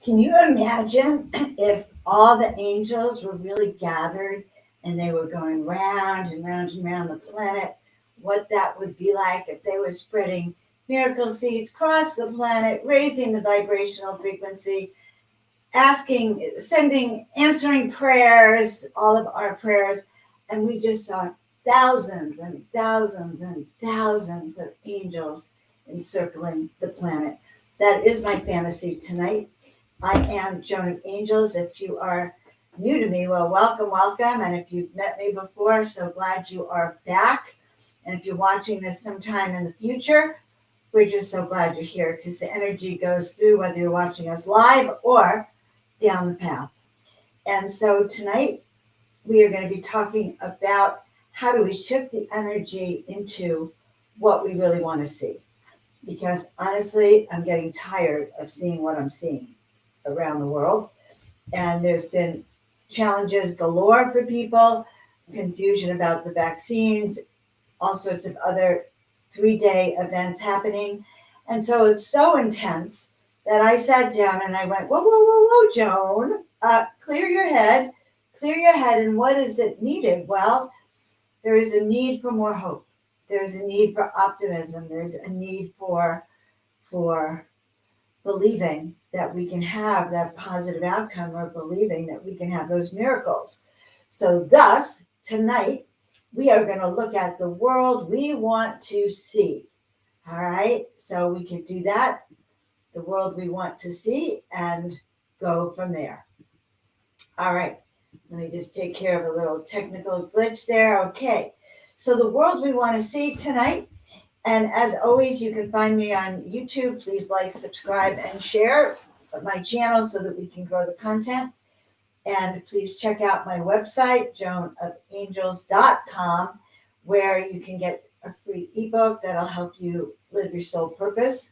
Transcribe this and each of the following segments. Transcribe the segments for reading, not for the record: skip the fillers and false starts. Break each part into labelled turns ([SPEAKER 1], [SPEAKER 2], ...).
[SPEAKER 1] Can you imagine if all the angels were really gathered and they were going round and round and round the planet? What that would be like if they were spreading miracle seeds across the planet, raising the vibrational frequency, asking, sending, answering prayers, all of our prayers. And we just saw thousands and thousands and thousands of angels encircling the planet. That is my fantasy tonight. I am Joan of Angels. If you are new to me, well, welcome, welcome. And if you've met me before, so glad you are back. And if you're watching this sometime in the future, we're just so glad you're here because the energy goes through whether you're watching us live or down the path. And so tonight we are going to be talking about how do we shift the energy into what we really want to see. Because honestly, I'm getting tired of seeing what I'm seeing around the world. And there's been challenges galore for people, confusion about the vaccines, all sorts of other 3-day events happening. And so it's so intense that I sat down and I went, whoa, whoa, whoa, whoa, Joan, clear your head. And what is it needed? Well, there is a need for more hope. There's a need for optimism. There's a need for believing that we can have that positive outcome or believing that we can have those miracles. So thus, tonight, we are going to look at the world we want to see. All right, so we could do that, the world we want to see, and go from there. All right, let me just take care of a little technical glitch there. Okay, so the world we want to see tonight. And as always, you can find me on YouTube. Please like, subscribe, and share my channel so that we can grow the content. And please check out my website, joanofangels.com, where you can get a free ebook that'll help you live your soul purpose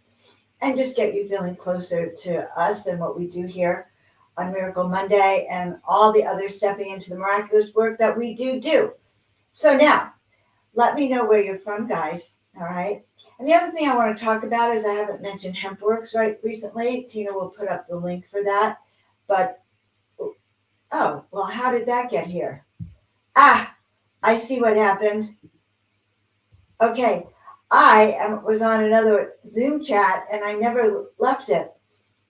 [SPEAKER 1] and just get you feeling closer to us and what we do here on Miracle Monday and all the other stepping into the miraculous work that we do. So now, let me know where you're from, guys. All right. And the other thing I want to talk about is I haven't mentioned HempWorks recently. Tina will put up the link for that. But, oh, well, how did that get here? I see what happened. Okay. I was on another Zoom chat and I never left it.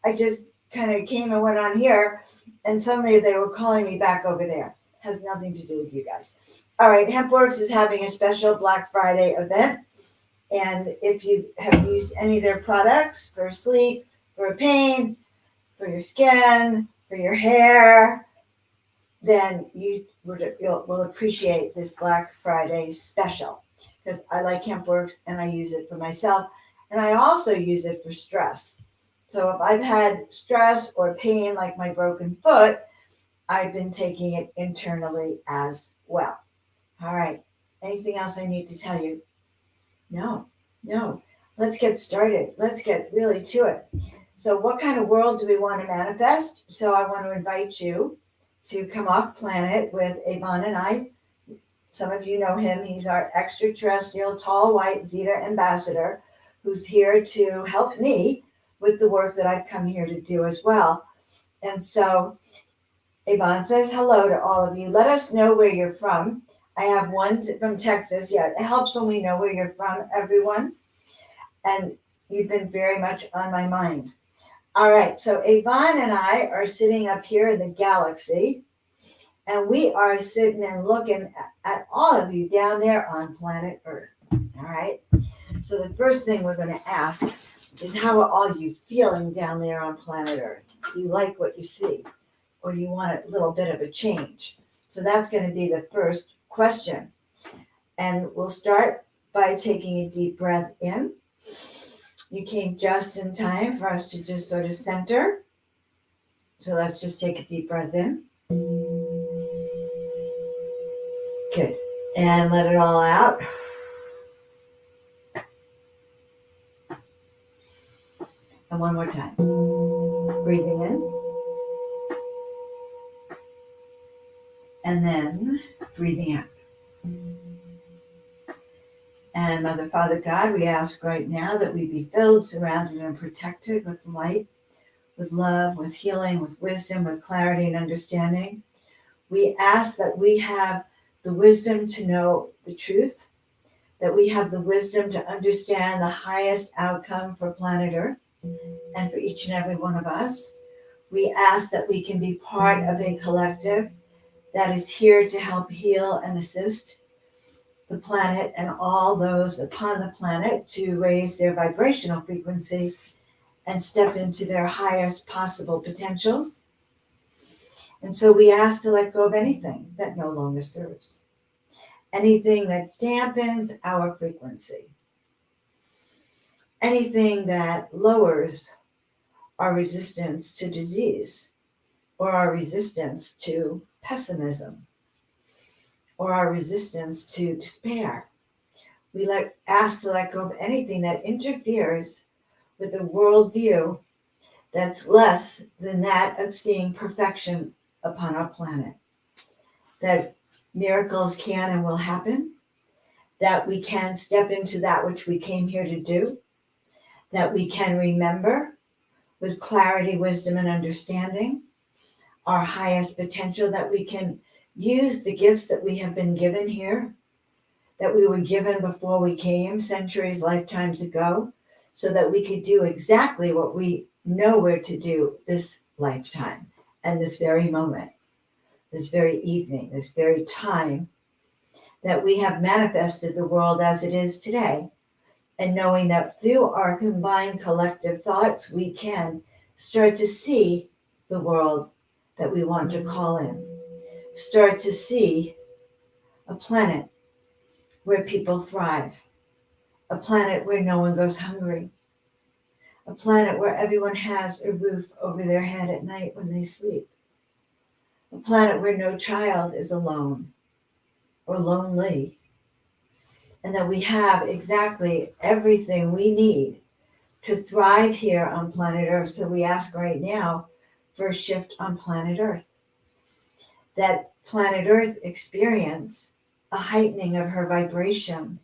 [SPEAKER 1] I just kind of came and went on here and suddenly they were calling me back over there. Has nothing to do with you guys. All right. HempWorks is having a special Black Friday event. And if you have used any of their products for sleep, for pain, for your skin, for your hair, then you will appreciate this Black Friday special because I like HempWorks and I use it for myself. And I also use it for stress. So if I've had stress or pain like my broken foot, I've been taking it internally as well. All right. Anything else I need to tell you? No. Let's get started. Let's get really to it. So what kind of world do we want to manifest? So I want to invite you to come off planet with Avon and I. Some of you know him. He's our extraterrestrial, tall, white Zeta ambassador who's here to help me with the work that I've come here to do as well. And so Avon says hello to all of you. Let us know where you're from. I have one from Texas. Yeah, it helps when we know where you're from, everyone. And you've been very much on my mind. All right, so Avon and I are sitting up here in the galaxy, and we are sitting and looking at all of you down there on planet Earth. All right, so the first thing we're going to ask is how are all you feeling down there on planet Earth? Do you like what you see? Or you want a little bit of a change? So that's going to be the first question. And we'll start by taking a deep breath in. You came just in time for us to just sort of center. So let's just take a deep breath in. Good. And let it all out. And one more time. Breathing in. And then breathing out. And Mother, Father, God, we ask right now that we be filled, surrounded, and protected with light, with love, with healing, with wisdom, with clarity and understanding. We ask that we have the wisdom to know the truth, that we have the wisdom to understand the highest outcome for planet Earth and for each and every one of us. We ask that we can be part of a collective that is here to help heal and assist the planet and all those upon the planet to raise their vibrational frequency and step into their highest possible potentials. And so we ask to let go of anything that no longer serves, anything that dampens our frequency, anything that lowers our resistance to disease or our resistance to pessimism or our resistance to despair. We ask to let go of anything that interferes with a worldview that's less than that of seeing perfection upon our planet. That miracles can and will happen, that we can step into that which we came here to do, that we can remember with clarity, wisdom, and understanding our highest potential, that we can use the gifts that we have been given here, that we were given before we came centuries, lifetimes ago, so that we could do exactly what we know we're to do this lifetime and this very moment, this very evening, this very time, that we have manifested the world as it is today. And knowing that through our combined collective thoughts, we can start to see the world that we want to call in, start to see a planet where people thrive, a planet where no one goes hungry, a planet where everyone has a roof over their head at night when they sleep, a planet where no child is alone or lonely, and that we have exactly everything we need to thrive here on planet Earth. So we ask right now for a shift on planet Earth, that planet Earth experience a heightening of her vibration,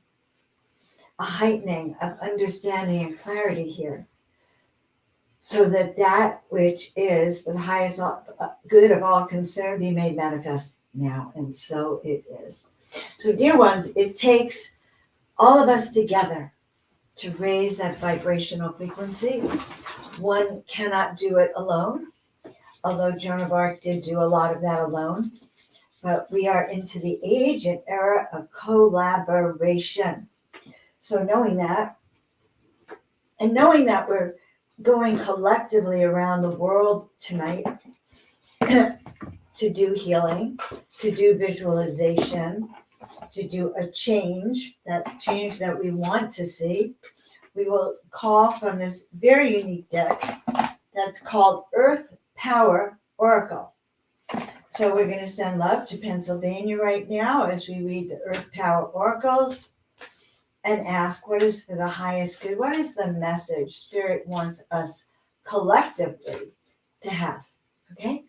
[SPEAKER 1] a heightening of understanding and clarity here, so that that which is for the highest good of all concerned be made manifest now. And so it is. So, dear ones, it takes all of us together to raise that vibrational frequency. One cannot do it alone, although Joan of Arc did do a lot of that alone. But we are into the age and era of collaboration. So knowing that, and knowing that we're going collectively around the world tonight to do healing, to do visualization, to do a change that we want to see, we will call from this very unique deck that's called Earth Power Oracle. So we're going to send love to Pennsylvania right now as we read the Earth Power Oracles and ask what is for the highest good. What is the message Spirit wants us collectively to have? Okay?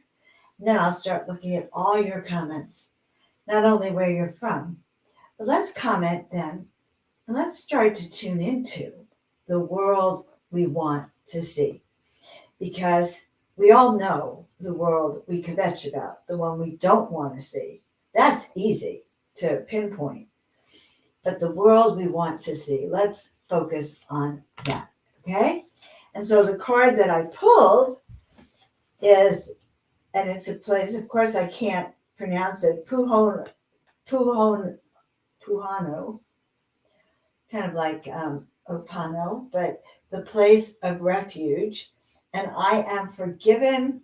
[SPEAKER 1] And then I'll start looking at all your comments, not only where you're from, but let's comment then, and let's start to tune into the world we want to see. Because we all know the world we kvetch about, the one we don't want to see. That's easy to pinpoint. But the world we want to see, let's focus on that, okay? And so the card that I pulled is, and it's a place, of course I can't pronounce it, Puhano, kind of like Opano, but the place of refuge. And I am forgiven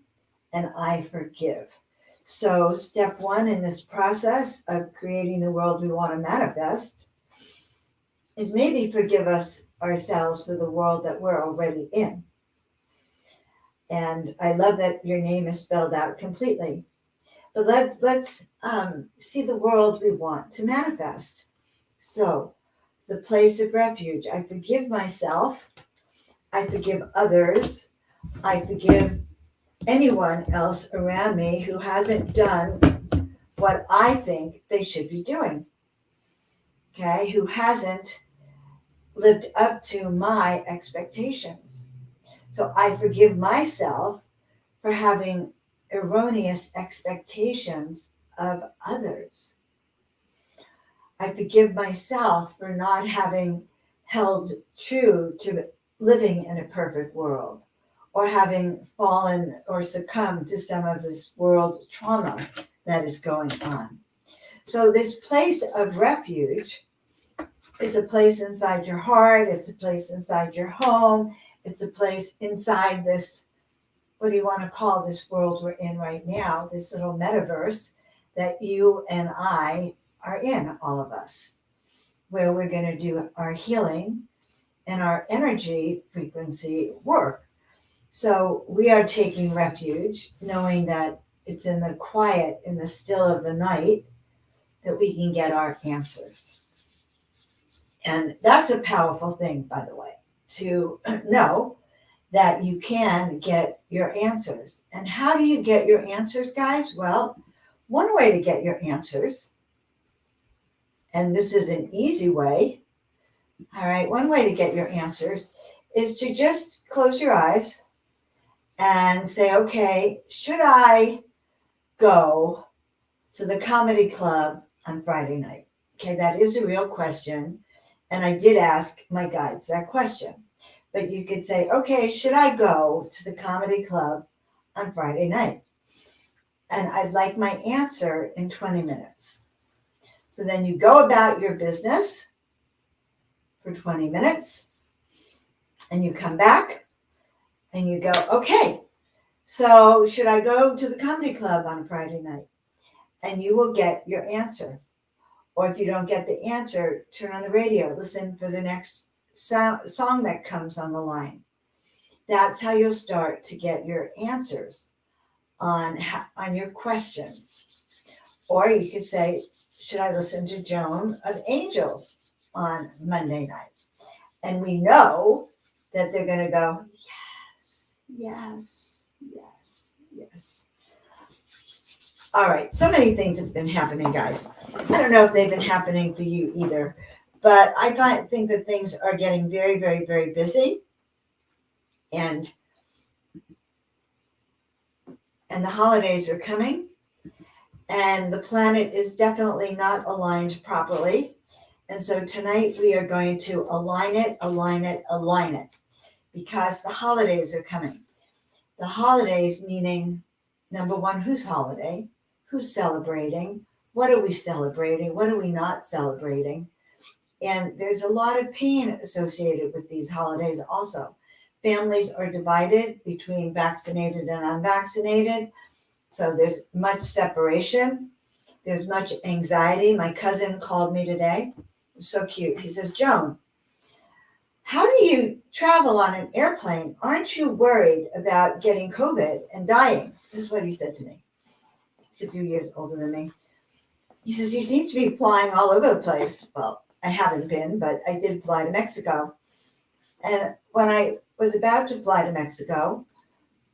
[SPEAKER 1] and I forgive. So step one in this process of creating the world we want to manifest is maybe forgive us ourselves for the world that we're already in. And I love that your name is spelled out completely. But let's see the world we want to manifest. So the place of refuge. I forgive myself. I forgive others. I forgive anyone else around me who hasn't done what I think they should be doing. Okay, who hasn't lived up to my expectations. So I forgive myself for having erroneous expectations of others. I forgive myself for not having held true to living in a perfect world or having fallen or succumbed to some of this world trauma that is going on. So, this place of refuge is a place inside your heart, it's a place inside your home, it's a place inside this, what do you want to call this world we're in right now, this little metaverse that you and I are in, all of us, where we're going to do our healing and our energy frequency work. So we are taking refuge, knowing that it's in the quiet, in the still of the night, that we can get our answers. And that's a powerful thing, by the way, to know that you can get your answers. And how do you get your answers, guys? Well, one way to get your answers, and this is an easy way, all right, one way to get your answers is to just close your eyes and say, okay, should I go to the comedy club on Friday night? Okay, that is a real question. And I did ask my guides that question. But you could say, okay, should I go to the comedy club on Friday night? And I'd like my answer in 20 minutes. So then you go about your business for 20 minutes and you come back and you go, okay, so should I go to the comedy club on Friday night? And you will get your answer. Or if you don't get the answer, turn on the radio, listen for the next song that comes on the line. That's how you'll start to get your answers on your questions. Or you could say, should I listen to Joan of Angels on Monday night? And we know that they're going to go, yes, yes, yes, yes. All right, so many things have been happening, guys. I don't know if they've been happening for you either, but I think that things are getting very, very, very busy. And the holidays are coming. And the planet is definitely not aligned properly. And so tonight we are going to align it, because the holidays are coming. The holidays meaning, number one, whose holiday? Who's celebrating? What are we celebrating? What are we not celebrating? And there's a lot of pain associated with these holidays also. Families are divided between vaccinated and unvaccinated. So there's much separation. There's much anxiety. My cousin called me today. It was so cute. He says, Joan, how do you travel on an airplane? Aren't you worried about getting COVID and dying? This is what he said to me. He's a few years older than me. He says, you seem to be flying all over the place. Well, I haven't been, but I did fly to Mexico. And when I was about to fly to Mexico,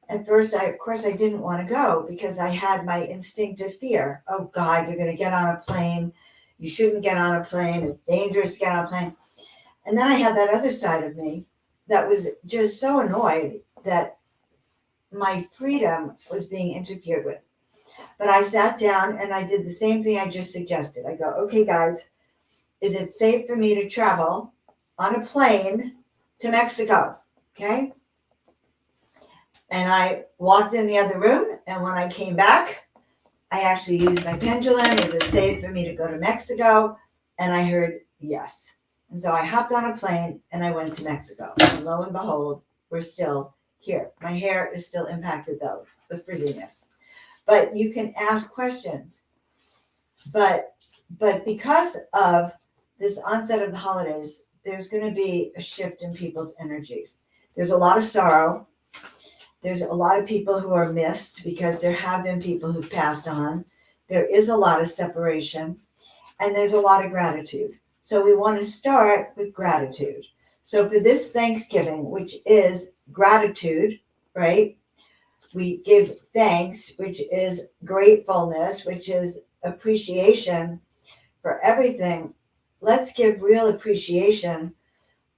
[SPEAKER 1] at first, of course, I didn't want to go because I had my instinctive fear. Oh, God, you're going to get on a plane. You shouldn't get on a plane. It's dangerous to get on a plane. And then I had that other side of me that was just so annoyed that my freedom was being interfered with. But I sat down and I did the same thing I just suggested. I go, okay, guys, is it safe for me to travel on a plane to Mexico? Okay. And I walked in the other room. And when I came back, I actually used my pendulum. Is it safe for me to go to Mexico? And I heard yes. And so I hopped on a plane and I went to Mexico. And lo and behold, we're still here. My hair is still impacted though, the frizziness. But you can ask questions. But because of this onset of the holidays, there's going to be a shift in people's energies. There's a lot of sorrow. There's a lot of people who are missed because there have been people who've passed on. There is a lot of separation, and there's a lot of gratitude. So we want to start with gratitude. So for this Thanksgiving, which is gratitude, right? We give thanks, which is gratefulness, which is appreciation for everything. Let's give real appreciation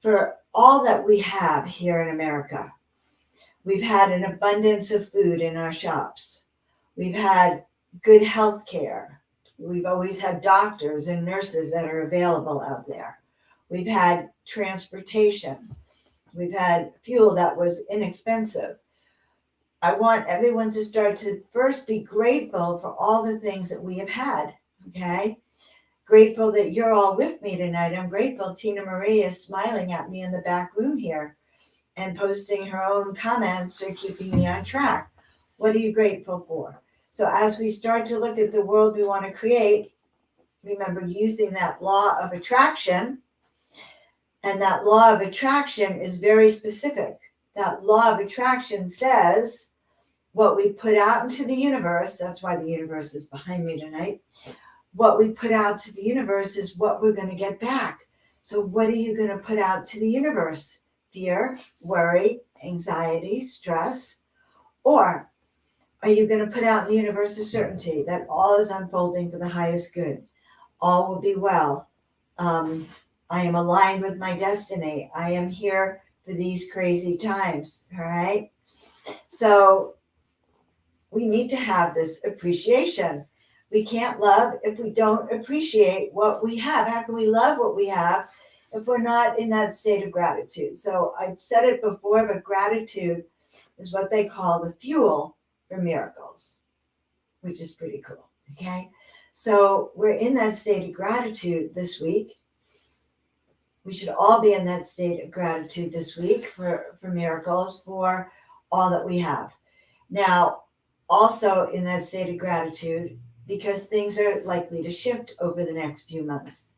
[SPEAKER 1] for all that we have here in America. We've had an abundance of food in our shops. We've had good health care. We've always had doctors and nurses that are available out there. We've had transportation. We've had fuel that was inexpensive. I want everyone to start to first be grateful for all the things that we have had. Okay. Grateful that you're all with me tonight. I'm grateful Tina Marie is smiling at me in the back room here and posting her own comments or keeping me on track. What are you grateful for? So as we start to look at the world we want to create, remember using that law of attraction. And that law of attraction is very specific. That law of attraction says what we put out into the universe, that's why the universe is behind me tonight. What we put out to the universe is what we're going to get back. So what are you going to put out to the universe? Fear, worry, anxiety, stress? Or are you going to put out in the universe a certainty that all is unfolding for the highest good? All will be well. I am aligned with my destiny. I am here for these crazy times. All right. So we need to have this appreciation. We can't love if we don't appreciate what we have. How can we love what we have if we're not in that state of gratitude? So I've said it before, but gratitude is what they call the fuel for miracles, which is pretty cool. Okay. So we're in that state of gratitude this week. We should all be in that state of gratitude this week for miracles, for all that we have. Now, also in that state of gratitude, because things are likely to shift over the next few months.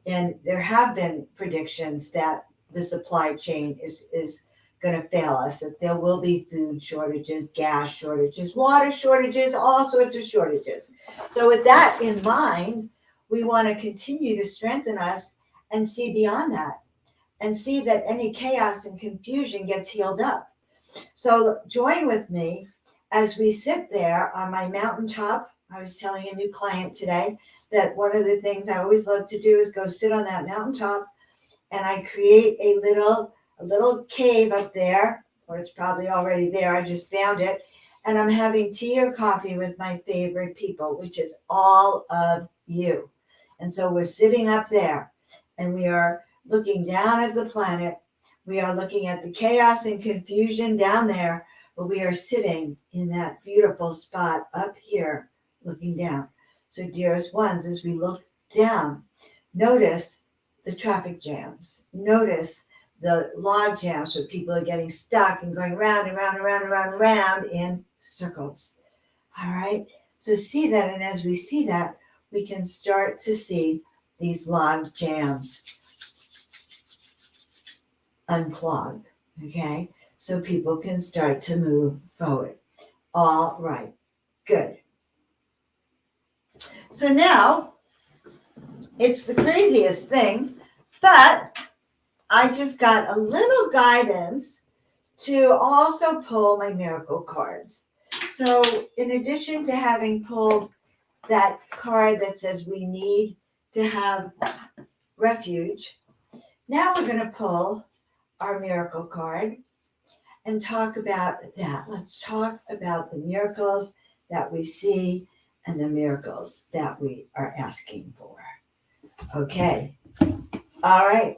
[SPEAKER 1] And there have been predictions that the supply chain is going to fail us, that there will be food shortages, gas shortages, water shortages, all sorts of shortages. So with that in mind, we want to continue to strengthen us and see beyond that and see that any chaos and confusion gets healed up. So join with me as we sit there on my mountaintop. I was telling a new client today that one of the things I always love to do is go sit on that mountaintop, and I create a little cave up there, or it's probably already there. I just found it. And I'm having tea or coffee with my favorite people, which is all of you. And so we're sitting up there and we are looking down at the planet. We are looking at the chaos and confusion down there, but we are sitting in that beautiful spot up here looking down. So dearest ones, as we look down, notice the traffic jams. Notice the log jams where people are getting stuck and going round and round and round and round and round in circles. All right. So see that. And as we see that, we can start to see these log jams unclog. Okay. So people can start to move forward. All right. Good. So now it's the craziest thing, but I just got a little guidance to also pull my miracle cards. So in addition to having pulled that card that says we need to have refuge, now we're going to pull our miracle card and talk about that. Let's talk about the miracles that we see and the miracles that we are asking for. Okay. All right.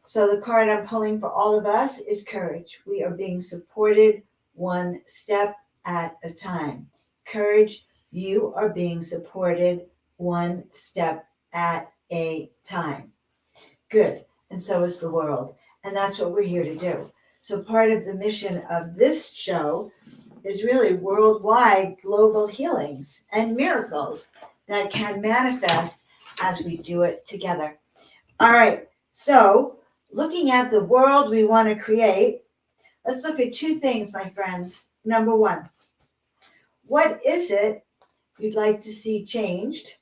[SPEAKER 1] So the card I'm pulling for all of us is courage. We are being supported one step at a time. Courage, you are being supported one step at a time. Good. And so is the world. And that's what we're here to do. So part of the mission of this show is really worldwide global healings and miracles that can manifest as we do it together. All right. So looking at the world we want to create, let's look at two things, my friends. Number one, what is it you'd like to see changed?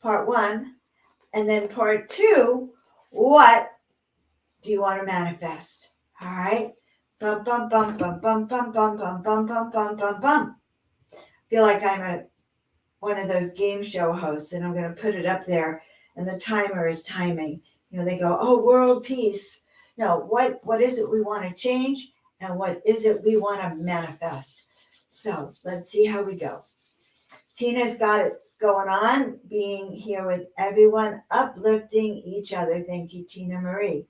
[SPEAKER 1] Part one. And then part two, what do you want to manifest? All right. Bum, bum, bum, bum, bum, bum, bum, bum, bum, bum, bum, bum, bum. Feel like I'm one of those game show hosts, and I'm going to put it up there, and the timer is timing. They go, oh, world peace. No, what is it we want to change, and what is it we want to manifest. So let's see how we go. Tina's got it going on, being here with everyone, uplifting each other. Thank you, Tina Marie.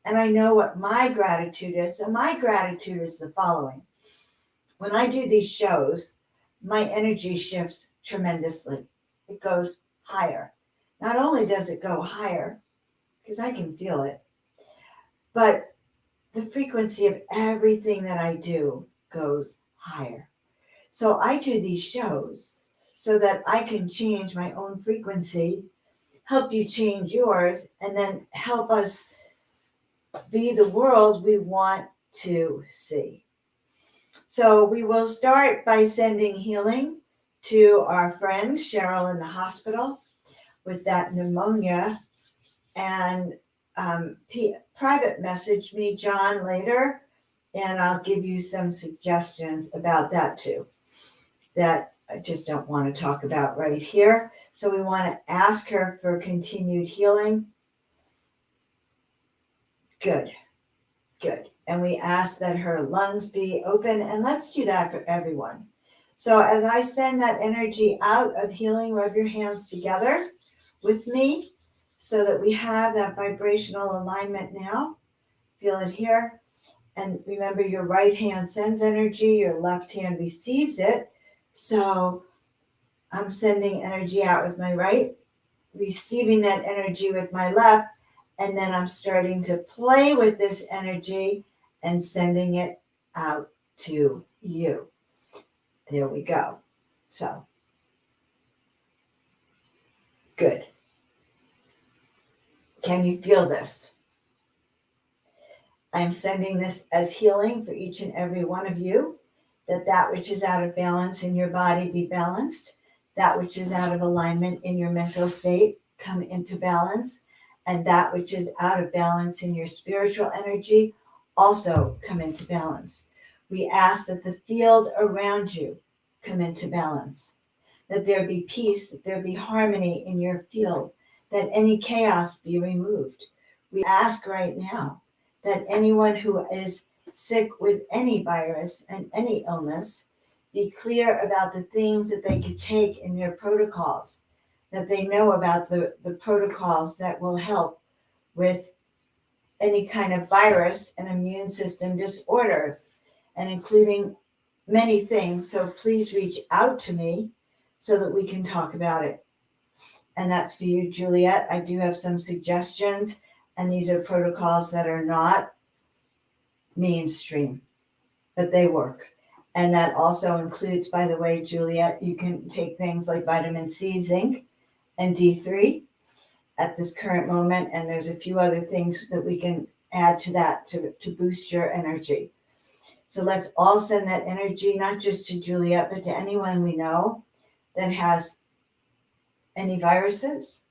[SPEAKER 1] And I know what my gratitude is. So my gratitude is the following. When I do these shows, my energy shifts tremendously. It goes higher. Not only does it go higher, because I can feel it, but the frequency of everything that I do goes higher. So I do these shows so that I can change my own frequency, help you change yours, and then help us be the world we want to see. So we will start by sending healing to our friend Cheryl in the hospital with that pneumonia. And private message me, John, later, and I'll give you some suggestions about that too, that I just don't want to talk about right here. So we want to ask her for continued healing. Good. And we ask that her lungs be open, and let's do that for everyone. So as I send that energy out of healing, rub your hands together with me so that we have that vibrational alignment now. Feel it here. And remember, your right hand sends energy, your left hand receives it. So I'm sending energy out with my right, receiving that energy with my left, and then I'm starting to play with this energy and sending it out to you. There we go. So, good. Can you feel this? I'm sending this as healing for each and every one of you, that which is out of balance in your body be balanced, that which is out of alignment in your mental state come into balance, and that which is out of balance in your spiritual energy also come into balance. We ask that the field around you come into balance, that there be peace, that there be harmony in your field, that any chaos be removed. We ask right now that anyone who is sick with any virus and any illness be clear about the things that they could take in their protocols, that they know about the protocols that will help with any kind of virus and immune system disorders, and including many things. So please reach out to me so that we can talk about it. And that's for you, Juliet. I do have some suggestions, and these are protocols that are not mainstream, but they work. And that also includes, by the way, Juliet, you can take things like vitamin C, zinc, and D3 at this current moment. And there's a few other things that we can add to that to boost your energy. So let's all send that energy, not just to Juliet, but to anyone we know that has any viruses,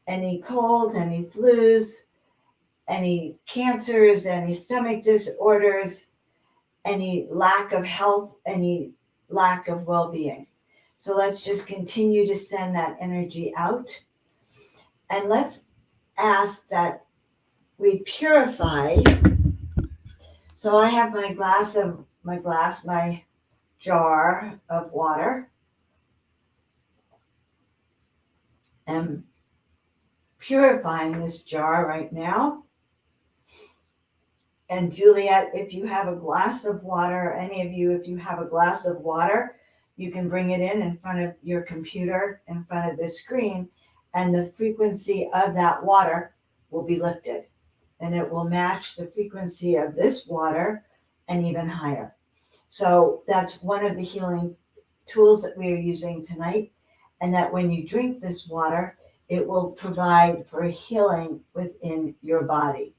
[SPEAKER 1] any colds, any flus, any cancers, any stomach disorders, any lack of health, any lack of well-being. So let's just continue to send that energy out. And let's ask that we purify. So I have my jar of water. I'm purifying this jar right now. And Juliet, if you have a glass of water, any of you, if you have a glass of water, you can bring it in front of your computer, in front of the screen, and the frequency of that water will be lifted. And it will match the frequency of this water and even higher. So that's one of the healing tools that we are using tonight. And that when you drink this water, it will provide for healing within your body.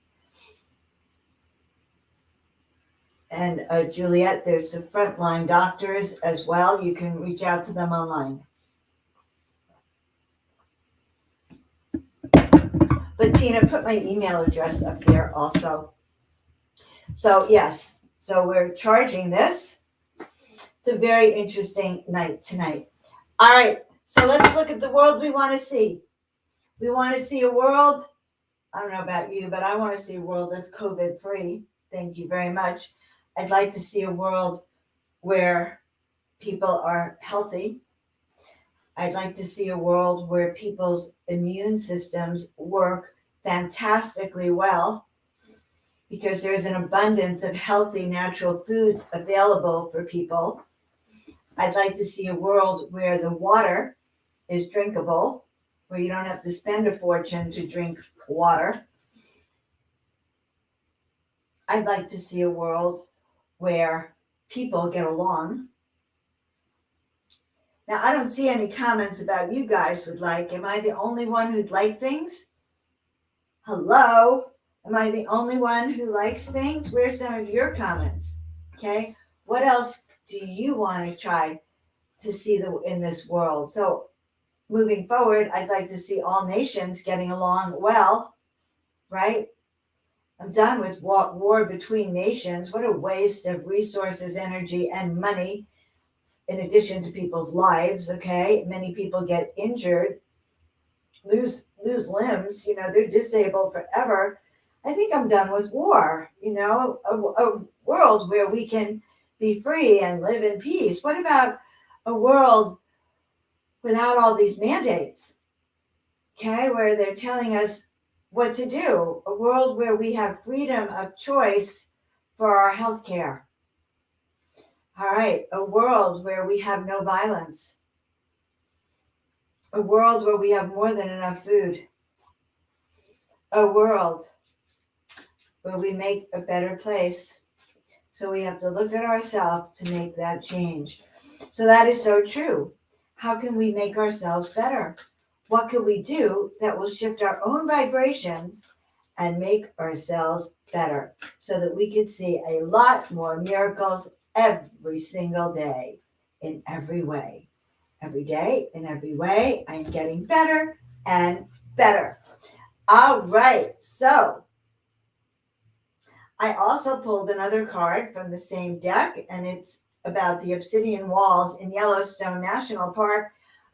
[SPEAKER 1] And Juliet, there's the frontline doctors as well. You can reach out to them online. But Tina, put my email address up there also. So yes, so we're charging this. It's a very interesting night tonight. All right, so let's look at the world we want to see. We want to see a world, I don't know about you, but I want to see a world that's COVID free. Thank you very much. I'd like to see a world where people are healthy. I'd like to see a world where people's immune systems work fantastically well because there's an abundance of healthy natural foods available for people. I'd like to see a world where the water is drinkable, where you don't have to spend a fortune to drink water. I'd like to see a world where people get along. Now, I don't see any comments about you guys would like. Am I the only one who'd like things? Hello? Am I the only one who likes things? Where's some of your comments? Okay. What else do you want to try to see in this world? So, moving forward, I'd like to see all nations getting along well, right? I'm done with war between nations. What a waste of resources, energy, and money, in addition to people's lives. Okay. Many people get injured, lose limbs, they're disabled forever. I think I'm done with war, a world where we can be free and live in peace. What about a world without all these mandates? Okay, where they're telling us what to do, a world where we have freedom of choice for our health care. All right, a world where we have no violence, a world where we have more than enough food, a world where we make a better place. So we have to look at ourselves to make that change. So that is so true. How can we make ourselves better? What can we do that will shift our own vibrations and make ourselves better so that we can see a lot more miracles every single day in every way? Every day, in every way, I'm getting better and better. All right. So I also pulled another card from the same deck, and it's about the obsidian walls in Yellowstone National Park.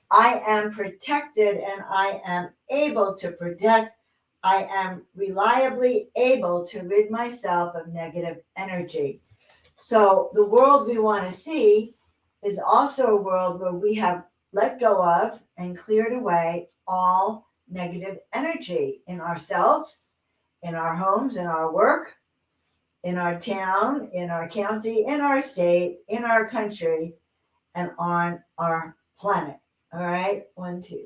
[SPEAKER 1] I am protected and I am able to protect. I am reliably able to rid myself of negative energy. So, the world we want to see is also a world where we have let go of and cleared away all negative energy in ourselves, in our homes, in our work, in our town, in our county, in our state, in our country, and on our planet. All right, 1, 2, 3.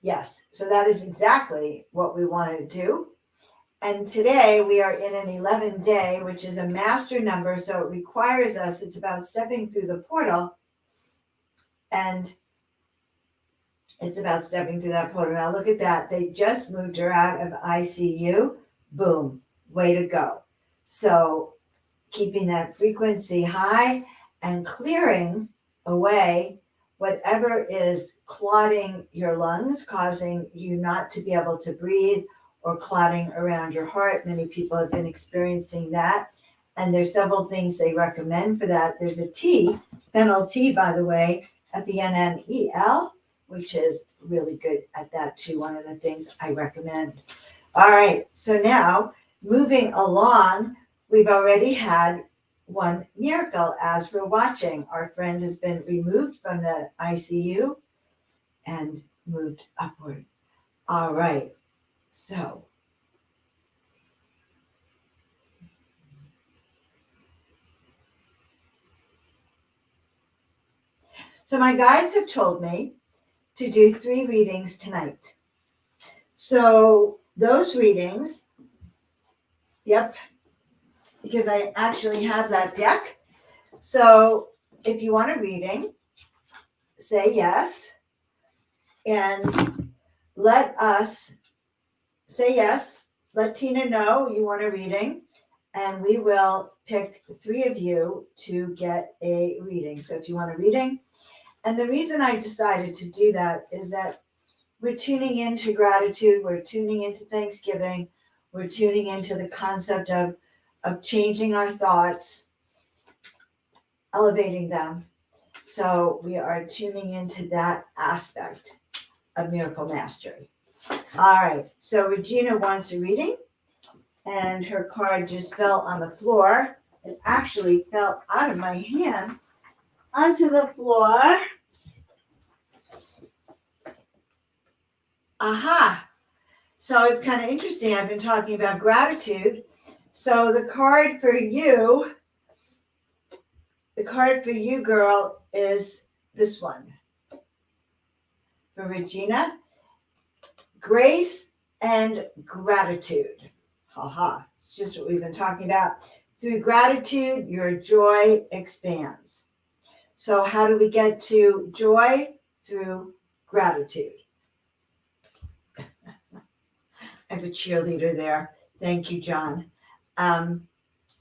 [SPEAKER 1] Yes, so that is exactly what we want to do. And today we are in an 11 day, which is a master number. So it requires us, it's about stepping through the portal. And it's about stepping through that portal. Now look at that. They just moved her out of ICU. Boom. Way to go. So keeping that frequency high and clearing away whatever is clogging your lungs, causing you not to be able to breathe, or clotting around your heart. Many people have been experiencing that. And there's several things they recommend for that. There's a tea, fennel tea, by the way, FENNEL, which is really good at that too. One of the things I recommend. All right. So now moving along, we've already had one miracle as we're watching. Our friend has been removed from the ICU and moved upward. All right. So my guides have told me to do 3 readings tonight. So those readings, yep, because I actually have that deck. So if you want a reading, say yes. And let us say yes. Let Tina know you want a reading. And we will pick 3 of you to get a reading. So if you want a reading. And the reason I decided to do that is that we're tuning into gratitude. We're tuning into Thanksgiving. We're tuning into the concept of changing our thoughts, elevating them. So we are tuning into that aspect of miracle mastery. All right. So Regina wants a reading. and her card just fell on the floor. It actually fell out of my hand onto the floor. Aha! So it's kind of interesting. I've been talking about gratitude. So the card for you, girl, is this one for Regina: grace and gratitude. Haha! It's just what we've been talking about. Through gratitude, your joy expands. So how do we get to joy? Through gratitude. I have a cheerleader there. Thank you, John.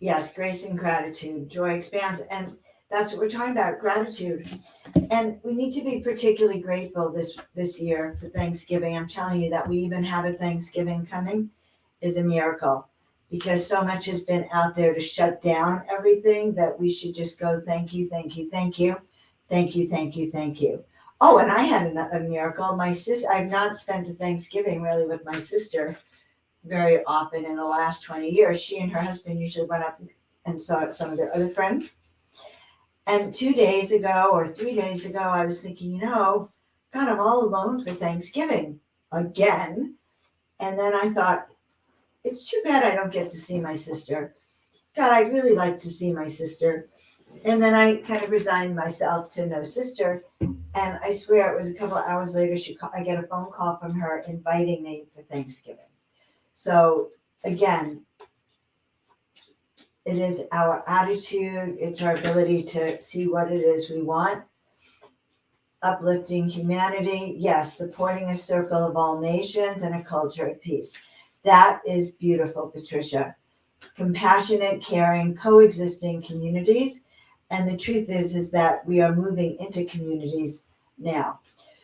[SPEAKER 1] Yes, grace and gratitude, joy expands. And that's what we're talking about, gratitude. And we need to be particularly grateful this year for Thanksgiving. I'm telling you that we even have a Thanksgiving coming is a miracle, because so much has been out there to shut down everything that we should just go, thank you, thank you, thank you, thank you, thank you, thank you. Oh, and I had a miracle. My sister, I've not spent a Thanksgiving really with my sister very often in the last 20 years. She and her husband usually went up and saw some of their other friends. And 2 days ago or 3 days ago, I was thinking, God, I'm all alone for Thanksgiving again. And then I thought, it's too bad I don't get to see my sister. God, I'd really like to see my sister. And then I kind of resigned myself to no sister. And I swear it was a couple of hours later, I get a phone call from her inviting me for Thanksgiving. So again, it is our attitude. It's our ability to see what it is we want. Uplifting humanity. Yes, supporting a circle of all nations and a culture of peace. That is beautiful, Patricia. Compassionate, caring, coexisting communities. And the truth is that we are moving into communities now.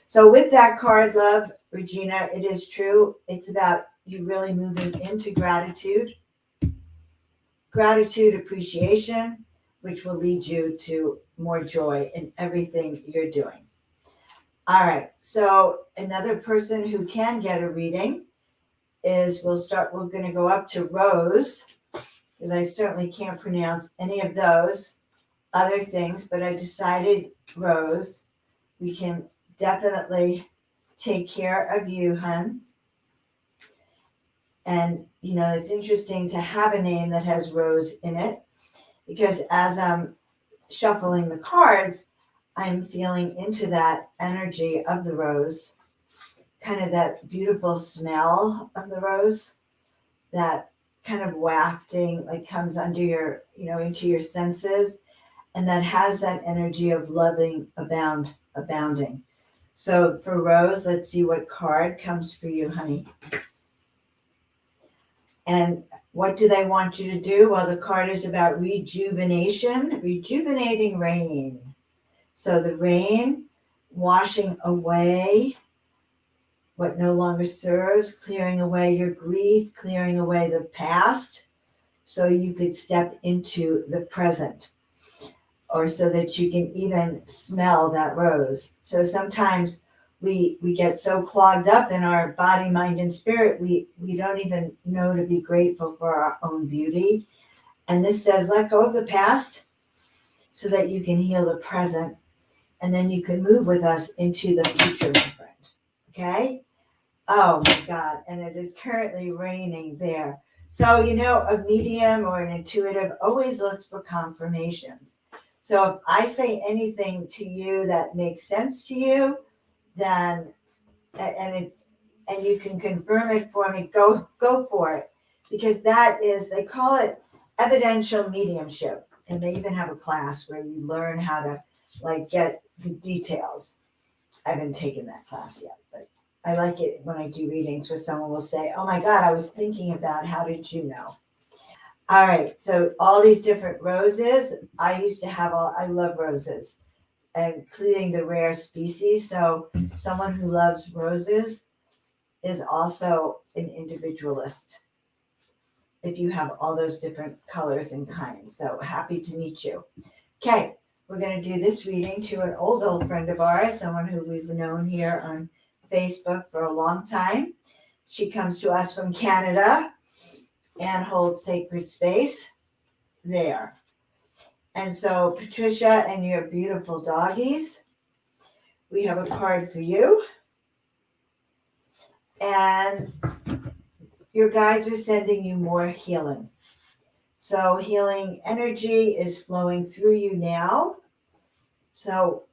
[SPEAKER 1] So with that card, love, Regina, it is true. It's about you really moving into gratitude, appreciation, which will lead you to more joy in everything you're doing. All right. So another person who can get a reading is we're going to go up to Rose, because I certainly can't pronounce any of those other things, but I decided, Rose, we can definitely take care of you, hun. And, it's interesting to have a name that has Rose in it, because as I'm shuffling the cards, I'm feeling into that energy of the rose, kind of that beautiful smell of the rose, that kind of wafting, like comes under your, into your senses, and that has that energy of loving, abounding. So for Rose, let's see what card comes for you, honey. And what do they want you to do? Well, the card is about rejuvenation, rejuvenating rain. So the rain washing away what no longer serves, clearing away your grief, clearing away the past, so you could step into the present, or so that you can even smell that rose. So sometimes we get so clogged up in our body, mind, and spirit, we don't even know to be grateful for our own beauty. And this says, let go of the past so that you can heal the present, and then you can move with us into the future, my friend. Okay? Oh my God. And it is currently raining there. So, a medium or an intuitive always looks for confirmations. So if I say anything to you that makes sense to you, then, and you can confirm it for me, go for it. Because that is, they call it evidential mediumship. And they even have a class where you learn how to get the details. I haven't taken that class yet, but I like it when I do readings where someone will say, oh my God, I was thinking of that. How did you know? All right. So all these different roses, I love roses, including the rare species. So someone who loves roses is also an individualist, if you have all those different colors and kinds. So happy to meet you. Okay. We're going to do this reading to an old friend of ours, someone who we've known here on Facebook for a long time. She comes to us from Canada. and hold sacred space there. And so, Patricia and your beautiful doggies, we have a card for you. And your guides are sending you more healing. So, healing energy is flowing through you now. So,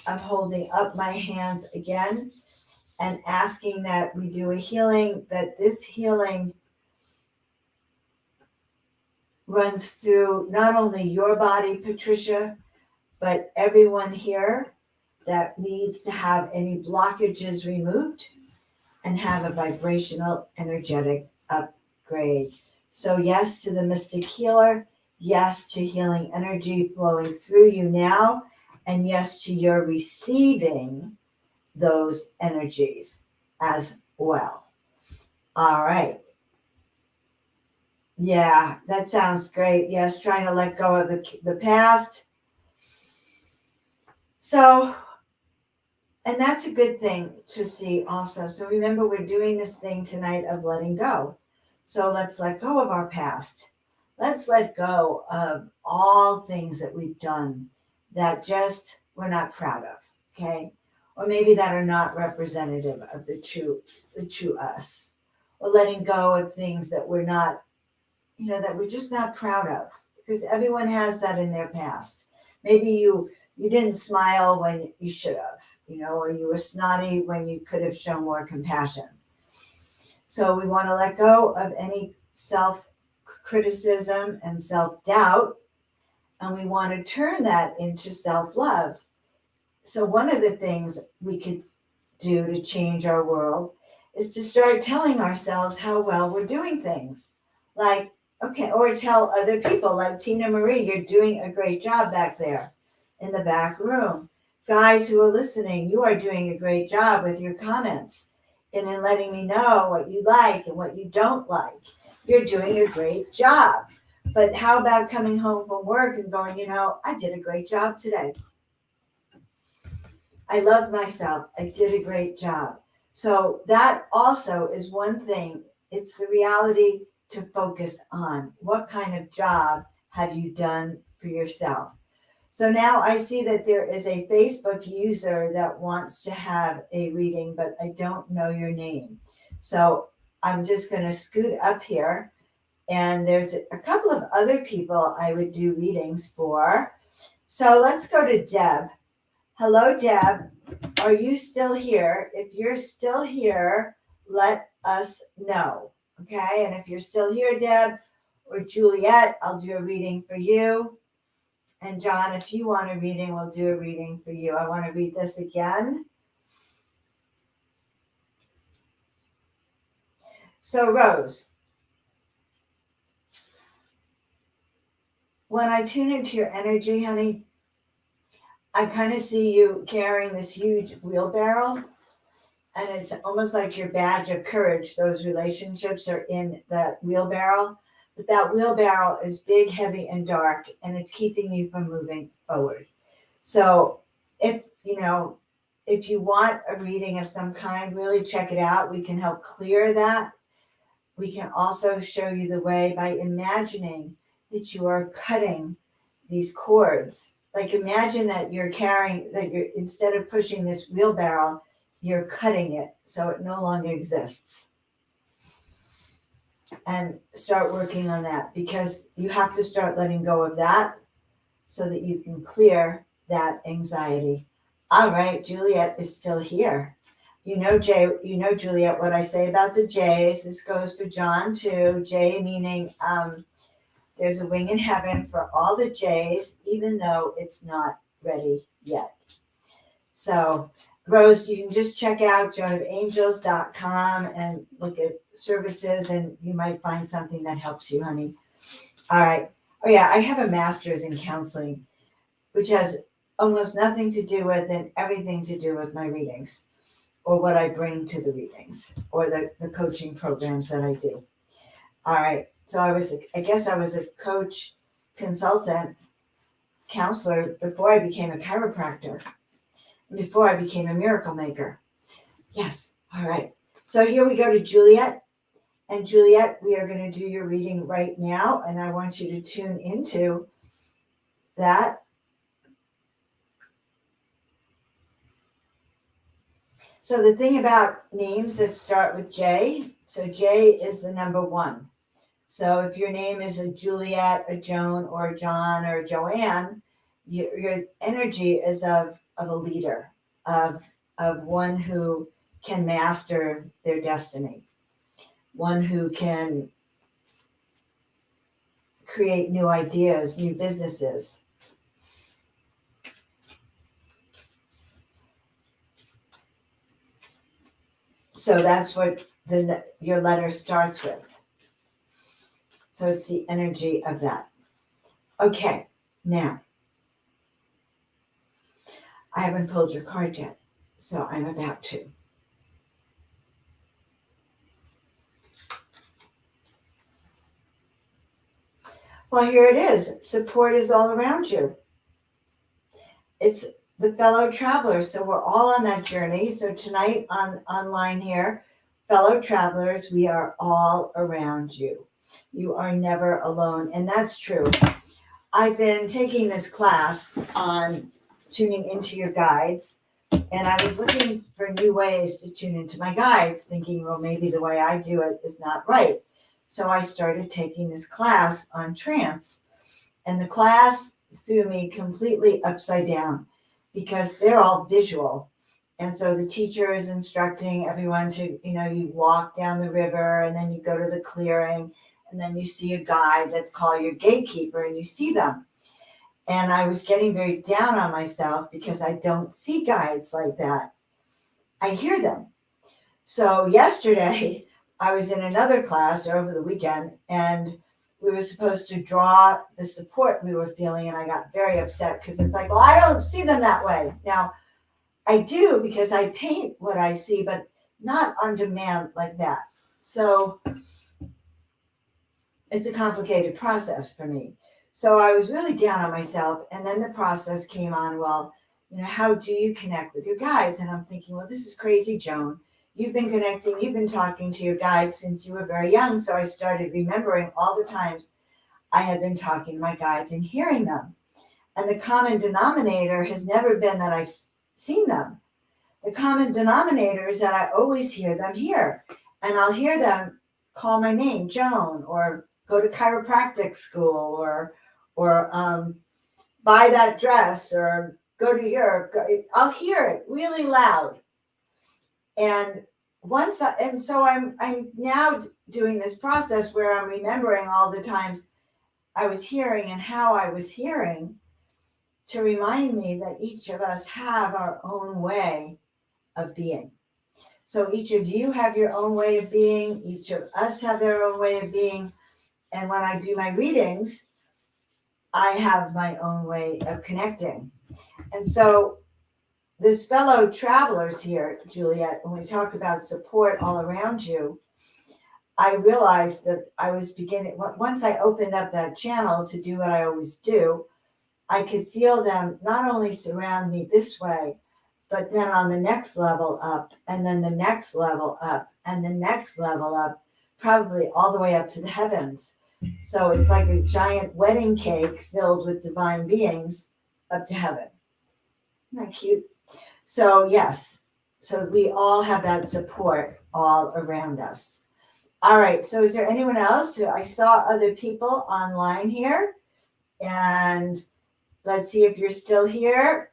[SPEAKER 1] I'm holding up my hands again and asking that we do a healing, that this healing runs through not only your body, Patricia, but everyone here that needs to have any blockages removed and have a vibrational energetic upgrade. So, yes to the mystic healer, yes to healing energy flowing through you now, and yes to your receiving those energies as well. All right. Yeah, that sounds great. Yes, trying to let go of the past. So, and that's a good thing to see also. So remember, we're doing this thing tonight of letting go. So let's let go of our past. Let's let go of all things that we've done that just we're not proud of, okay? Or maybe that are not representative of the true us. Or letting go of things that we're not, that we're just not proud of. Because everyone has that in their past. Maybe you didn't smile when you should have, or you were snotty when you could have shown more compassion. So we want to let go of any self-criticism and self-doubt, and we want to turn that into self-love. So one of the things we could do to change our world is to start telling ourselves how well we're doing things. Like, okay, or tell other people like Tina Marie, you're doing a great job back there in the back room. Guys who are listening, you are doing a great job with your comments and in letting me know what you like and what you don't like. You're doing a great job. But how about coming home from work and going, I did a great job today. I love myself. I did a great job. So that also is one thing. It's the reality to focus on. What kind of job have you done for yourself? So now I see that there is a Facebook user that wants to have a reading, but I don't know your name. So I'm just going to scoot up here. And there's a couple of other people I would do readings for. So let's go to Deb. Hello, Deb. Are you still here? If you're still here, let us know. Okay. And if you're still here, Deb or Juliet, I'll do a reading for you. And John, if you want a reading, we'll do a reading for you. I want to read this again. So, Rose, when I tune into your energy, honey, I kind of see you carrying this huge wheelbarrow. And it's almost like your badge of courage. Those relationships are in that wheelbarrow. But that wheelbarrow is big, heavy, and dark, and it's keeping you from moving forward. So if you want a reading of some kind, really check it out. We can help clear that. We can also show you the way by imagining that you are cutting these cords. Like imagine that you're carrying, that you're, instead of pushing this wheelbarrow, you're cutting it so it no longer exists. And start working on that, because you have to start letting go of that so that you can clear that anxiety. All right, Juliet is still here. Juliet, what I say about the J's. This goes for John too. J meaning there's a wing in heaven for all the J's, even though it's not ready yet. So, Rose, you can just check out joanofangels.com and look at services, and you might find something that helps you, honey. All right. Oh, yeah, I have a master's in counseling, which has almost nothing to do with and everything to do with my readings or what I bring to the readings or the coaching programs that I do. All right. So I guess I was a coach, consultant, counselor before I became a chiropractor, before I became a miracle maker. Yes. All right. So here we go to Juliet. And Juliet, we are going to do your reading right now, and I want you to tune into that. So the thing about names that start with J, so J is the number one. So if your name is a Juliet, a Joan, or a John, or a Joanne, your energy is of a leader, of one who can master their destiny, one who can create new ideas, new businesses. So that's what your letter starts with. So it's the energy of that. Okay, now I haven't pulled your card yet, so I'm about to. Well, here it is. Support is all around you. It's the fellow travelers. So we're all on that journey. So tonight online here, fellow travelers, we are all around you. You are never alone. And that's true. I've been taking this class on tuning into your guides. And I was looking for new ways to tune into my guides, thinking, well, maybe the way I do it is not right. So I started taking this class on trance. And the class threw me completely upside down because they're all visual. And so the teacher is instructing everyone to, you walk down the river and then you go to the clearing and then you see a guide that's called your gatekeeper and you see them. And I was getting very down on myself because I don't see guides like that. I hear them. So yesterday I was in another class over the weekend and we were supposed to draw the support we were feeling. And I got very upset because it's like, well, I don't see them that way. Now I do because I paint what I see, but not on demand like that. So it's a complicated process for me. So I was really down on myself. And then the process came on, well, how do you connect with your guides? And I'm thinking, well, this is crazy, Joan. You've been connecting, you've been talking to your guides since you were very young. So I started remembering all the times I had been talking to my guides and hearing them. And the common denominator has never been that I've seen them. The common denominator is that I always hear them here. And I'll hear them call my name, Joan, or go to chiropractic school, or buy that dress, or go to Europe. I'll hear it really loud. And so I'm now doing this process where I'm remembering all the times I was hearing and how I was hearing to remind me that each of us have our own way of being. So each of you have your own way of being. Each of us have their own way of being. And when I do my readings, I have my own way of connecting. And so this fellow travelers here, Juliet, when we talk about support all around you, I realized that I was once I opened up that channel to do what I always do, I could feel them not only surround me this way, but then on the next level up, and then the next level up, and the next level up, probably all the way up to the heavens. So it's like a giant wedding cake filled with divine beings up to heaven. Isn't that cute? So yes, so we all have that support all around us. All right, so is there anyone else? I saw other people online here, and let's see if you're still here.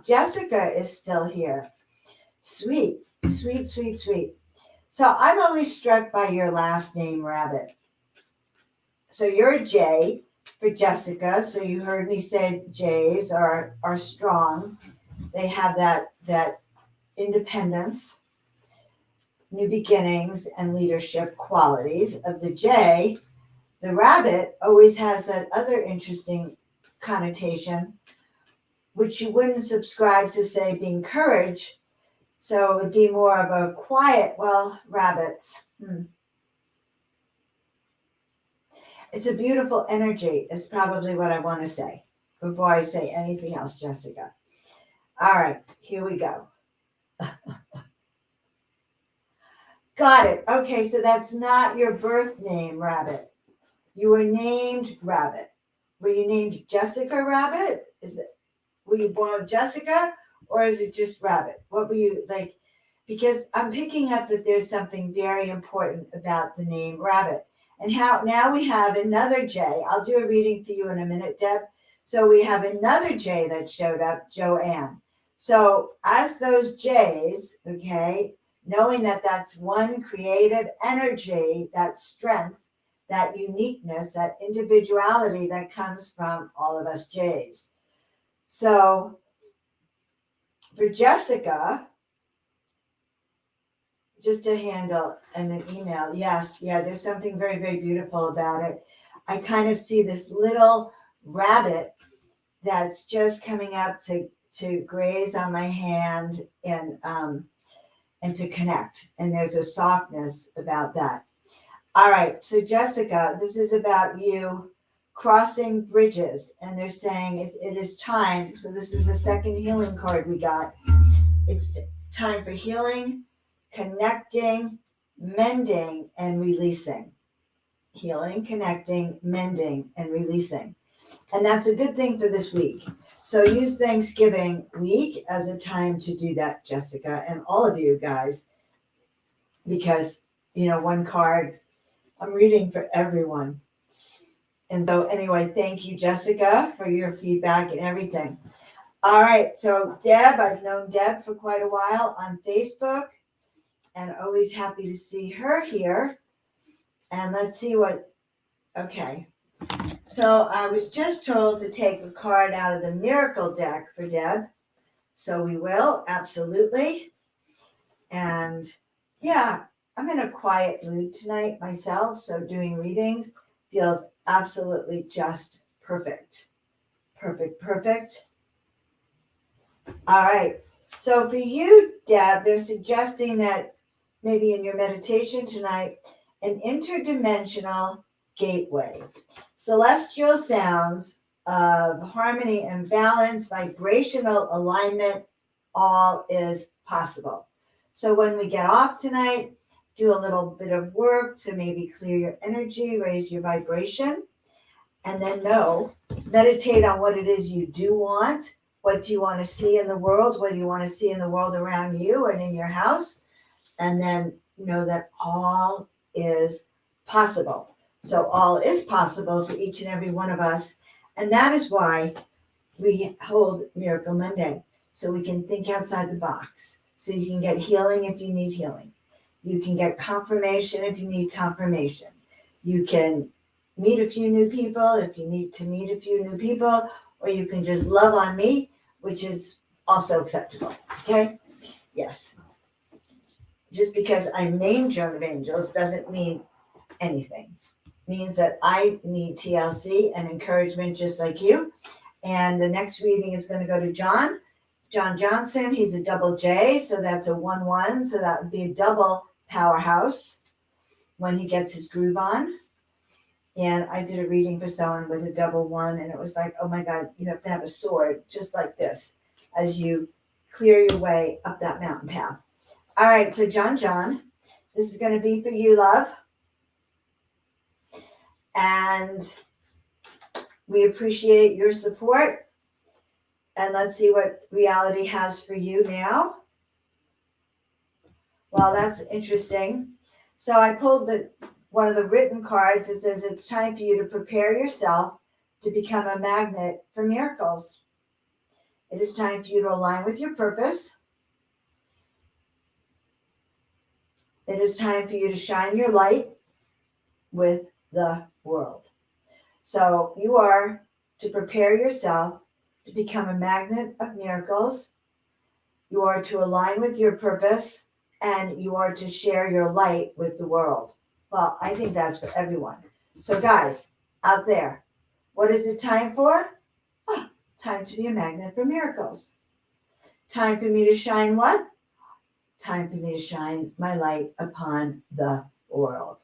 [SPEAKER 1] Jessica is still here. Sweet, sweet, sweet, sweet. So I'm always struck by your last name, Rabbit. So you're a J for Jessica. So you heard me say J's are strong. They have that independence, new beginnings, and leadership qualities of the J. The rabbit always has that other interesting connotation, which you wouldn't subscribe to, say, being courage. So it would be more of a quiet, rabbits. It's a beautiful energy is probably what I want to say before I say anything else, Jessica. All right, here we go. Got it. Okay, so that's not your birth name, Rabbit. You were named Rabbit. Were you named Jessica Rabbit? Were you born Jessica, or is it just Rabbit? What were you like? Because I'm picking up that there's something very important about the name Rabbit. And how now we have another J. I'll do a reading for you in a minute, Deb. So we have another J that showed up, Joanne. So as those J's, okay, knowing that that's one creative energy, that strength, that uniqueness, that individuality that comes from all of us J's. So for Jessica, just to handle an email, yes, yeah, there's something very, very beautiful about it. I kind of see this little rabbit that's just coming up to graze on my hand and to connect. And there's a softness about that. All right, so Jessica, this is about you crossing bridges, and they're saying it is time. So this is the second healing card we got. It's time for healing, connecting, mending, and releasing. Healing, connecting, mending, and releasing. And that's a good thing for this week. So use Thanksgiving week as a time to do that, Jessica, and all of you guys, because, one card, I'm reading for everyone. And so anyway, thank you, Jessica, for your feedback and everything. All right. So Deb, I've known Deb for quite a while on Facebook, and always happy to see her here. And let's see okay. So I was just told to take a card out of the Miracle deck for Deb. So we will, absolutely. And yeah, I'm in a quiet mood tonight myself. So doing readings feels absolutely just perfect. Perfect. All right. So for you, Deb, they're suggesting that maybe in your meditation tonight, an interdimensional gateway. Celestial sounds of harmony and balance, vibrational alignment, all is possible. So when we get off tonight, do a little bit of work to maybe clear your energy, raise your vibration, and then meditate on what it is you do want. What do you want to see in the world? What do you want to see in the world around you and in your house? And then know that all is possible. So all is possible for each and every one of us. And that is why we hold Miracle Monday. So we can think outside the box. So you can get healing if you need healing. You can get confirmation if you need confirmation. You can meet a few new people if you need to meet a few new people, or you can just love on me, which is also acceptable. Okay? Yes. Just because I'm named Joan of Angels doesn't mean anything. It means that I need TLC and encouragement just like you. And the next reading is going to go to John Johnson. He's a double J, so that's a 1-1. So that would be a double powerhouse when he gets his groove on. And I did a reading for someone with a double 1, and it was like, oh my God, you have to have a sword just like this as you clear your way up that mountain path. All right, so John, this is going to be for you, love. And we appreciate your support. And let's see what reality has for you now. Well, that's interesting. So I pulled one of the written cards that says it's time for you to prepare yourself to become a magnet for miracles. It is time for you to align with your purpose. It is time for you to shine your light with the world. So you are to prepare yourself to become a magnet of miracles. You are to align with your purpose, and you are to share your light with the world. Well, I think that's for everyone. So guys out there, what is it time for? Time to be a magnet for miracles. Time for me to shine what? Time for me to shine my light upon the world.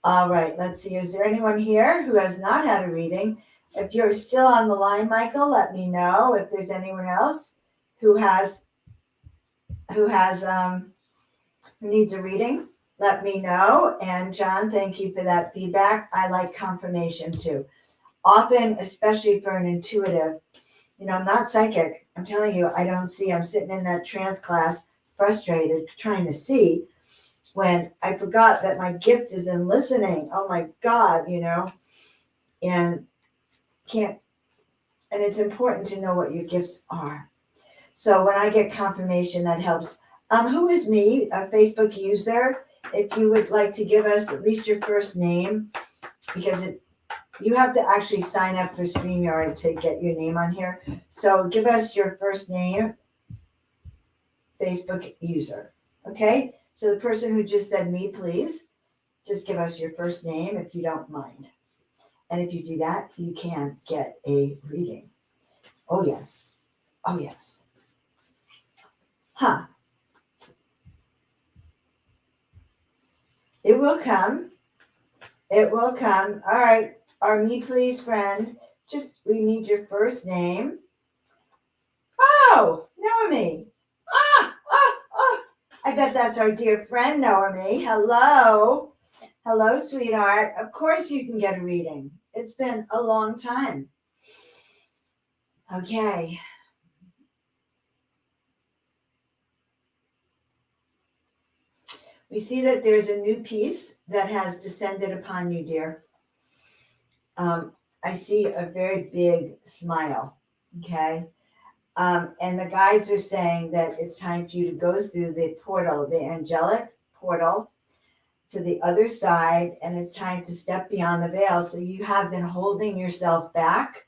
[SPEAKER 1] All right, let's see. Is there anyone here who has not had a reading? If you're still on the line, Michael, let me know if there's anyone else who needs a reading. let me know. And John, thank you for that feedback. I like confirmation too. Often, especially for an intuitive, I'm not psychic. I'm telling you, I don't see. I'm sitting in that trance class, frustrated, trying to see when I forgot that my gift is in listening. Oh my God, and can't, and it's important to know what your gifts are. So when I get confirmation, that helps. Who is me, a Facebook user? If you would like to give us at least your first name, because you have to actually sign up for StreamYard to get your name on here. So give us your first name, Facebook user. Okay? So the person who just said me, please, just give us your first name if you don't mind. And if you do that, you can get a reading. Oh, yes. Oh, yes. Huh. It will come. It will come. All right. Our me, please, friend. We need your first name. Oh, Naomi. Oh. I bet that's our dear friend, Naomi. Hello. Hello, sweetheart. Of course you can get a reading. It's been a long time. Okay. We see that there's a new peace that has descended upon you, dear. I see a very big smile. Okay. And the guides are saying that it's time for you to go through the portal, the angelic portal to the other side, and it's time to step beyond the veil. So you have been holding yourself back,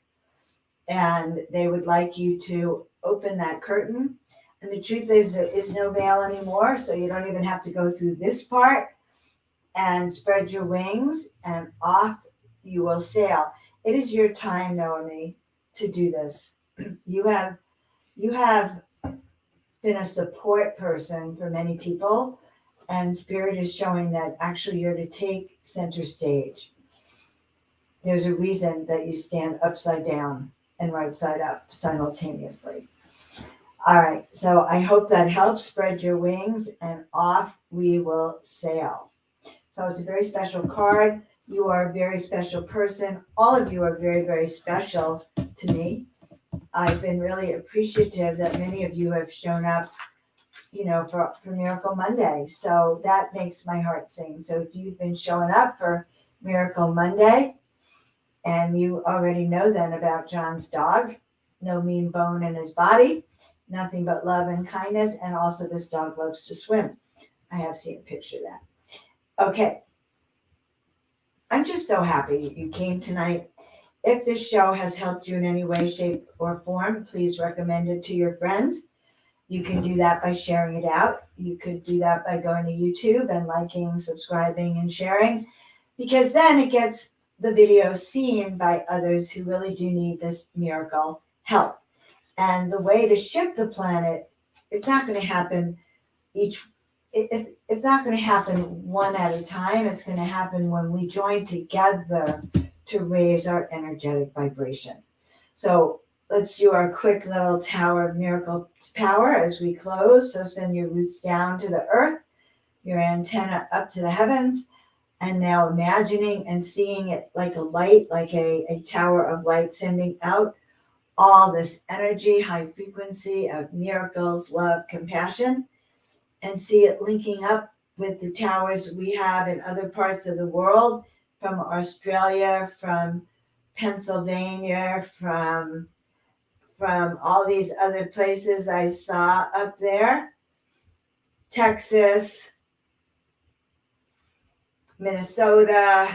[SPEAKER 1] and they would like you to open that curtain. And the truth is, there is no veil anymore, so you don't even have to go through this part, and spread your wings, and off you will sail. It is your time, Naomi, to do this. You have been a support person for many people, and Spirit is showing that actually you're to take center stage. There's a reason that you stand upside down and right side up simultaneously. All right, so I hope that helps. Spread your wings and off we will sail. So it's a very special card. You are a very special person. All of you are very, very special to me. I've been really appreciative that many of you have shown up, for Miracle Monday. So that makes my heart sing. So if you've been showing up for Miracle Monday, and you already know then about John's dog, no mean bone in his body, nothing but love and kindness, and also this dog loves to swim. I have seen a picture of that. Okay. I'm just so happy you came tonight. If this show has helped you in any way, shape, or form, please recommend it to your friends. You can do that by sharing it out. You could do that by going to YouTube and liking, subscribing, and sharing, because then it gets the video seen by others who really do need this miracle help. And the way to shift the planet, it's not going to happen it's not going to happen one at a time. It's going to happen when we join together to raise our energetic vibration. So let's do our quick little Tower of Miracle power as we close. So send your roots down to the earth, your antenna up to the heavens, and now imagining and seeing it like a light, like a tower of light, sending out all this energy, high frequency of miracles, love, compassion, and see it linking up with the towers we have in other parts of the world, from Australia, from Pennsylvania, from all these other places I saw up there, Texas, Minnesota,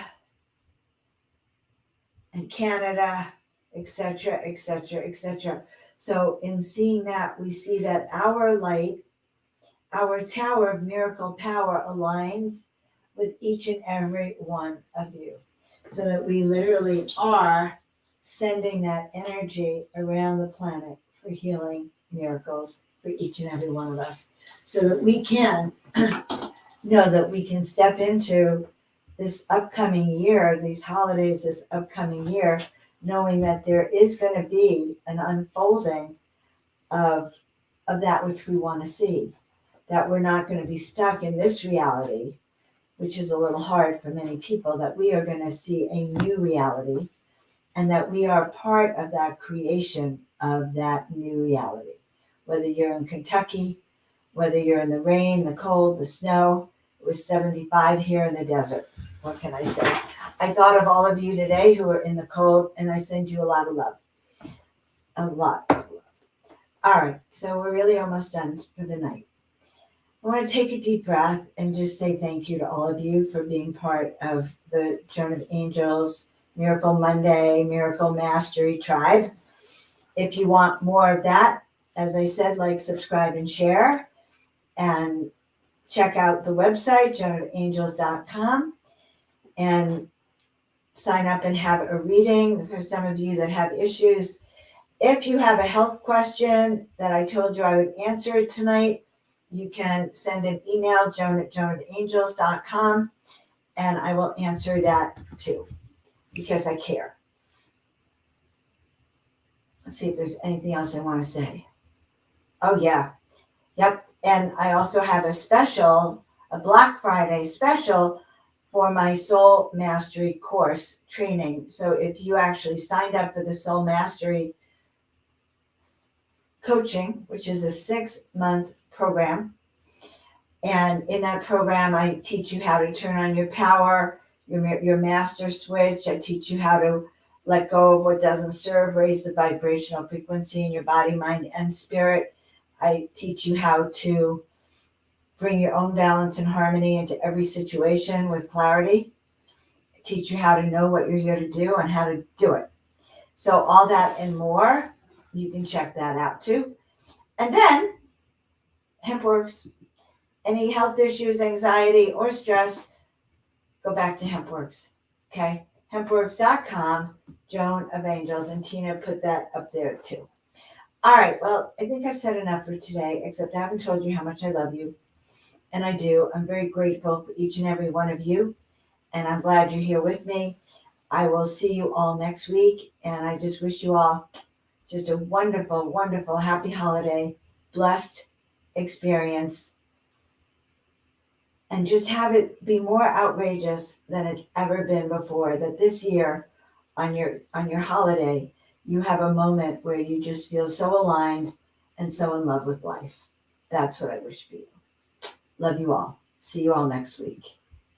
[SPEAKER 1] and Canada, etc., etc., etc. So in seeing that, we see that our light, our tower of miracle power, aligns with each and every one of you, so that we literally are sending that energy around the planet for healing miracles for each and every one of us, so that we can know that we can step into this upcoming year, these holidays, this upcoming year, knowing that there is going to be an unfolding of that which we want to see, that we're not going to be stuck in this reality, which is a little hard for many people, that we are going to see a new reality and that we are part of that creation of that new reality. Whether you're in Kentucky, whether you're in the rain, the cold, the snow, it was 75 here in the desert. What can I say? I thought of all of you today who are in the cold, and I send you a lot of love. A lot of love. All right, so we're really almost done for the night. I want to take a deep breath and just say thank you to all of you for being part of the Joan of Angels, Miracle Monday, Miracle Mastery Tribe. If you want more of that, as I said, like, subscribe, and share. And check out the website, joanofangels.com, and sign up and have a reading for some of you that have issues. If you have a health question that I told you I would answer tonight, you can send an email, joan@joanofangels.com, and I will answer that too, because I care. Let's see if there's anything else I want to say. Oh, yeah. Yep. And I also have a Black Friday special for my Soul Mastery course training. So if you actually signed up for the Soul Mastery coaching, which is a 6-month program, and in that program, I teach you how to turn on your power, your master switch. I teach you how to let go of what doesn't serve, raise the vibrational frequency in your body, mind, and spirit. I teach you how to bring your own balance and harmony into every situation with clarity. I teach you how to know what you're here to do and how to do it. So all that and more, you can check that out too. And then HempWorks. Any health issues, anxiety, or stress, go back to HempWorks. Okay? HempWorks.com, Joan of Angels, and Tina put that up there too. All right, well, I think I've said enough for today, except I haven't told you how much I love you. And I do. I'm very grateful for each and every one of you. And I'm glad you're here with me. I will see you all next week. And I just wish you all just a wonderful, wonderful, happy holiday, blessed experience. And just have it be more outrageous than it's ever been before. That this year, on your holiday, you have a moment where you just feel so aligned and so in love with life. That's what I wish for you. Love you all. See you all next week.